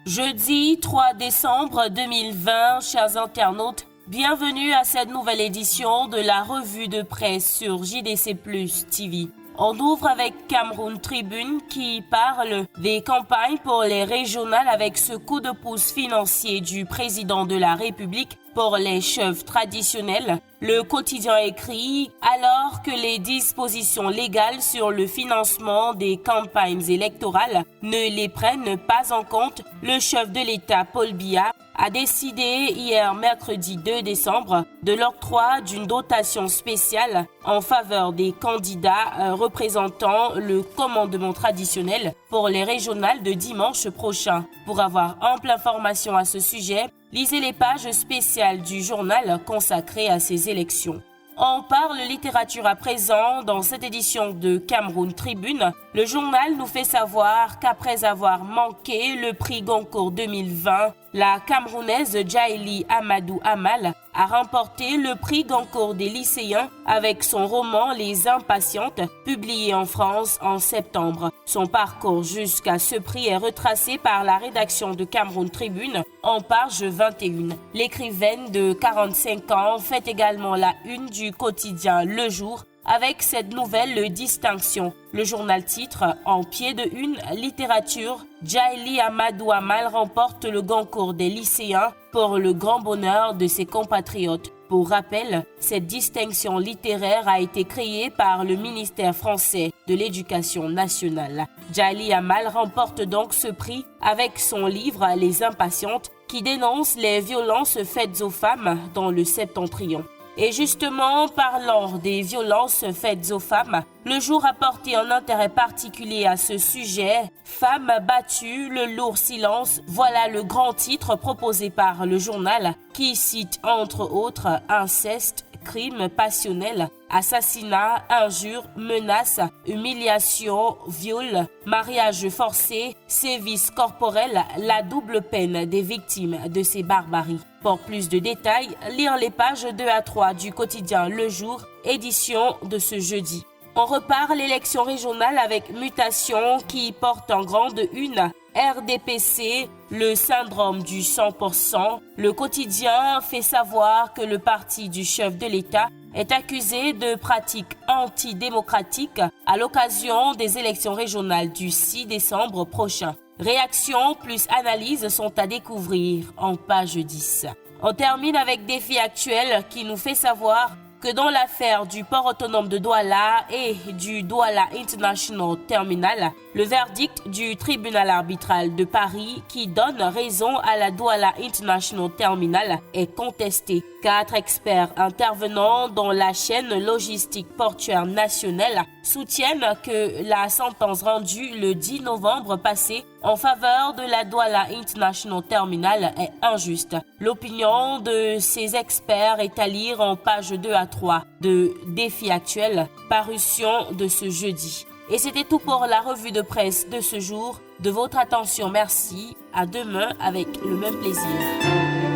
Jeudi 3 décembre 2020, chers internautes, bienvenue à cette nouvelle édition de la revue de presse sur JDC Plus TV. On ouvre avec Cameroun Tribune qui parle des campagnes pour les régionales avec ce coup de pouce financier du président de la République pour les chefs traditionnels. Le quotidien écrit « Alors que les dispositions légales sur le financement des campagnes électorales ne les prennent pas en compte, le chef de l'État Paul Biya a décidé hier mercredi 2 décembre de l'octroi d'une dotation spéciale en faveur des candidats représentant le commandement traditionnel pour les régionales de dimanche prochain. Pour avoir ample information à ce sujet, lisez les pages spéciales du journal consacré à ces élections. On parle littérature à présent dans cette édition de Cameroun Tribune. Le journal nous fait savoir qu'après avoir manqué le prix Goncourt 2020, la Camerounaise Djaïli Amadou Amal a remporté le prix Goncourt des lycéens avec son roman Les Impatientes, publié en France en septembre. Son parcours jusqu'à ce prix est retracé par la rédaction de Cameroun Tribune en page 21. L'écrivaine de 45 ans fait également la une du quotidien Le Jour avec cette nouvelle distinction. Le journal titre en pied de une littérature, Djaïli Amadou Amal remporte le Goncourt des lycéens pour le grand bonheur de ses compatriotes. Pour rappel, cette distinction littéraire a été créée par le ministère français de l'Éducation nationale. Djaïli Amal remporte donc ce prix avec son livre Les Impatientes qui dénonce les violences faites aux femmes dans le Septentrion. Et justement, parlant des violences faites aux femmes, Le Jour a porté un intérêt particulier à ce sujet. Femmes battues, le lourd silence, voilà le grand titre proposé par le journal qui cite entre autres inceste, crimes passionnels, assassinat, injures, menaces, humiliation, viol, mariage forcé, sévices corporels, la double peine des victimes de ces barbaries. Pour plus de détails, lire les pages 2 à 3 du quotidien Le Jour, édition de ce jeudi. On repart l'élection régionale avec Mutation qui porte en grande une RDPC, le syndrome du 100%. Le quotidien fait savoir que le parti du chef de l'État est accusé de pratiques antidémocratiques à l'occasion des élections régionales du 6 décembre prochain. Réactions plus analyses sont à découvrir en page 10. On termine avec Défi Actuel qui nous fait savoir que dans l'affaire du port autonome de Douala et du Douala International Terminal, le verdict du tribunal arbitral de Paris qui donne raison à la Douala International Terminal est contesté. 4 experts intervenant dans la chaîne logistique portuaire nationale soutiennent que la sentence rendue le 10 novembre passé en faveur de la Douala International Terminal est injuste. L'opinion de ces experts est à lire en page 2 à 3 de Défi Actuel, parution de ce jeudi. Et c'était tout pour la revue de presse de ce jour. De votre attention, merci. À demain avec le même plaisir.